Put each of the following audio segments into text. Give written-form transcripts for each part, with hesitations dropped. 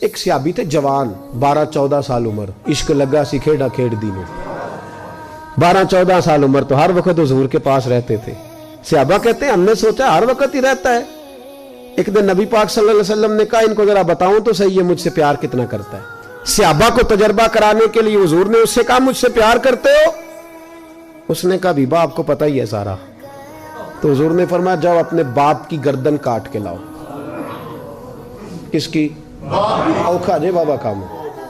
ایک صحابی تھے جوان 12-14 سال عمر, عشق لگا سی کھیڑا کھیڑ دی میں. 12-14 سال عمر تو ہر وقت حضور کے پاس رہتے تھے. صحابہ کہتے ہیں ہم نے سوچا ہر وقت ہی رہتا ہے. ایک دن نبی پاک صلی اللہ علیہ وسلم نے کہا ان کو ذرا بتاؤں تو صحیح ہے مجھ سے پیار کتنا کرتا ہے. صحابہ کو تجربہ کرانے کے لیے حضور نے اس سے کہا مجھ سے پیار کرتے ہو؟ اس نے کہا بیبا آپ کو پتہ ہی ہے سارا. تو حضور نے فرمایا جاؤ اپنے باپ کی گردن کاٹ کے لاؤ. کس کی؟ اوکھا جے بابا کام.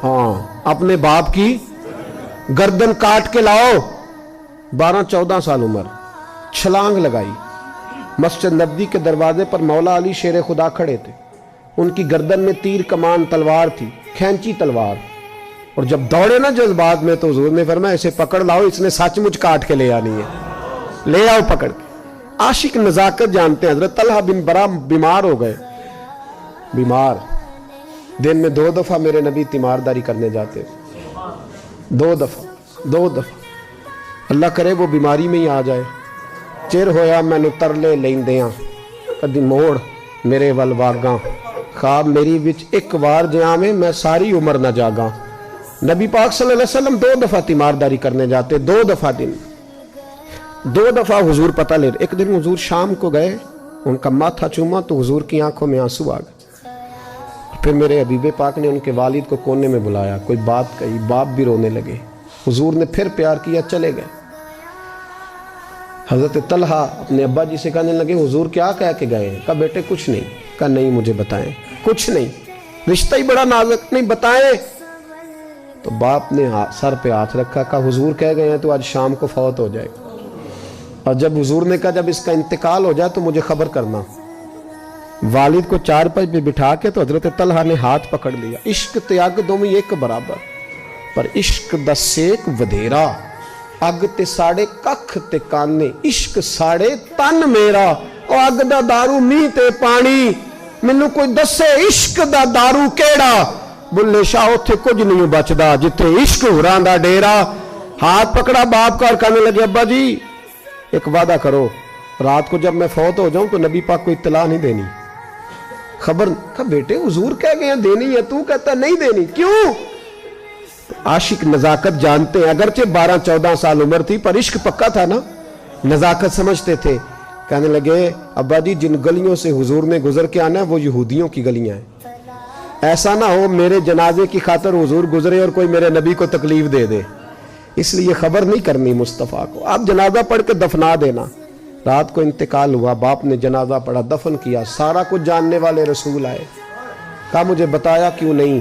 ہاں اپنے باپ کی گردن کاٹ کے لاؤ. 12-14 سال عمر, چھلانگ لگائی. مسجد نبوی کے دروازے پر مولا علی شیر خدا کھڑے تھے. ان کی گردن میں تیر کمان تلوار تھی, کھینچی تلوار. اور جب دوڑے نا جذبات میں تو حضور نے فرمایا اسے پکڑ لاؤ, اس نے سچ مچ کاٹ کے لے آنی ہے. لے آؤ پکڑ کے. عاشق نزاکت جانتے ہیں. حضرت طلحہ بن برا بیمار ہو گئے. بیمار, دن میں 2 دفعہ میرے نبی تیمارداری کرنے جاتے. 2 دفعہ. اللہ کرے وہ بیماری میں ہی آ جائے. چر ہویا میں نو ترلے لیندیاں کدی موڑ میرے ول واگاں, خواب میری وچ ایک وار جہاں میں ساری عمر نہ جاگاں. نبی پاک صلی اللہ علیہ وسلم 2 دفعہ تیمارداری کرنے جاتے. 2 دفعہ دن, 2 دفعہ حضور پتہ لے. ایک دن حضور شام کو گئے, ان کا ماتھا چوما تو حضور کی آنکھوں میں آنسو آ گئے. پھر میرے حبیب پاک نے ان کے والد کو کونے میں بلایا, کوئی بات کہی, باپ بھی رونے لگے. حضور نے پھر پیار کیا, چلے گئے. حضرت طلحہ اپنے ابا جی سے کہنے لگے حضور کیا کہہ کے گئے؟ کہا بیٹے کچھ نہیں. کہا نہیں مجھے بتائیں. کچھ نہیں, رشتہ ہی بڑا نازک, نہیں بتائیں. تو باپ نے سر پہ ہاتھ رکھا, کہا حضور کہہ گئے ہیں تو آج شام کو فوت ہو جائے گا. اور جب حضور نے کہا جب اس کا انتقال ہو جائے تو مجھے خبر کرنا. والد کو چارپائی پہ بٹھا کے تو حضرت طلحہ نے ہاتھ پکڑ لیا. عشق تیاگ دو میں ایک برابر, پر عشق دا سیک ودھیرا. اگ تے ساڑے ککھ تے کانے, عشق ساڑے تن میرا. او اگ دا دارو می تے پانی, مینوں کوئی دسے عشق دا دارو کیڑا. بلے شاہ اتھے کچھ نہیں بچدا جتھے عشق ہوراں دا ڈیرا. ہاتھ پکڑا باپ کا اور کہنے لگے ابا جی ایک وعدہ کرو, رات کو جب میں فوت ہو جاؤں تو نبی پاک کو اطلاع نہیں دینی. خبر. کہا بیٹے حضور کہہ گئے ہیں دینی ہے, تو کہتا نہیں دینی, کیوں؟ عاشق نزاکت جانتے ہیں. اگرچہ 12-14 سال عمر تھی پر عشق پکا تھا نا, نزاکت سمجھتے تھے. کہنے لگے ابا جی جن گلیوں سے حضور نے گزر کے آنا ہے وہ یہودیوں کی گلیاں ہیں. ایسا نہ ہو میرے جنازے کی خاطر حضور گزرے اور کوئی میرے نبی کو تکلیف دے دے, اس لیے خبر نہیں کرنی مصطفیٰ کو. آپ جنازہ پڑھ کے دفنا دینا. رات کو انتقال ہوا, باپ نے جنازہ پڑھا, دفن کیا. سارا کچھ جاننے والے رسول آئے. کہا مجھے بتایا کیوں نہیں؟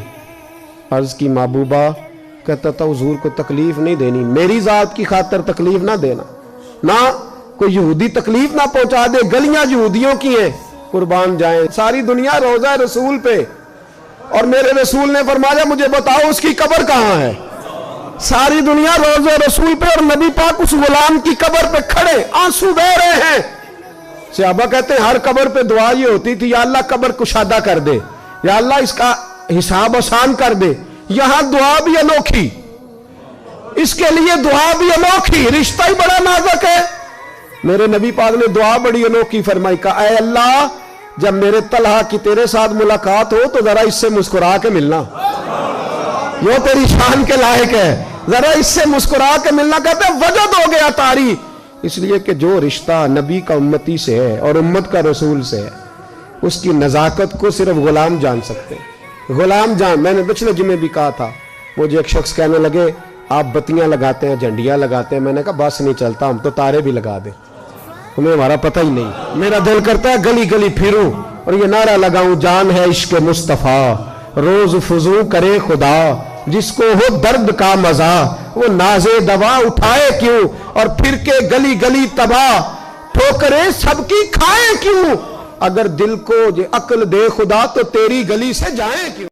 عرض کی محبوبہ. کہتا تھا حضور کو تکلیف نہیں دینی, میری ذات کی خاطر تکلیف نہ دینا, نہ کوئی یہودی تکلیف نہ پہنچا دے. گلیاں یہودیوں کی ہیں, قربان جائیں. ساری دنیا روضہ رسول پہ, اور میرے رسول نے فرمایا مجھے بتاؤ اس کی قبر کہاں ہے. ساری دنیا روضہ رسول پہ, اور نبی پاک اس غلام کی قبر پہ کھڑے آنسو بہہ رہے ہیں. صحابہ کہتے ہیں ہر قبر پہ دعا یہ ہوتی تھی یا اللہ قبر کشادہ کر دے, یا اللہ اس کا حساب آسان کر دے. یہاں دعا بھی انوکھی, اس کے لیے دعا بھی انوکھی, رشتہ ہی بڑا نازک ہے. میرے نبی پاک نے دعا بڑی انوکھی فرمائی. کہا اے اللہ جب میرے طلحہ کی تیرے ساتھ ملاقات ہو تو ذرا اس سے مسکرا کے ملنا, یہ تیری شان کے لائق ہے, ذرا اس سے مسکرا کے ملنا. کہتے ہیں وجد ہو گیا طاری, اس لیے کہ جو رشتہ نبی کا امتی سے ہے اور امت کا رسول سے ہے اس کی نزاکت کو صرف غلام جان سکتے ہیں. غلام جان. میں نے پچھلے جمعے بھی کہا تھا, مجھے ایک شخص کہنے لگے آپ بتیاں لگاتے ہیں, جھنڈیاں لگاتے ہیں. میں نے کہا بس نہیں چلتا, ہم تو تارے بھی لگا دیں, تمہیں ہمارا پتہ ہی نہیں. میرا دل کرتا ہے گلی گلی پھروں اور یہ نعرہ لگاؤں جان ہے عشق مصطفیٰ, روز فضو کرے خدا, جس کو ہو درد کا مزہ وہ نازے دوا اٹھائے کیوں, اور پھر کے گلی گلی تباہ ٹھوکریں سب کی کھائے کیوں. اگر دل کو یہ عقل دے خدا تو تیری گلی سے جائیں کیوں.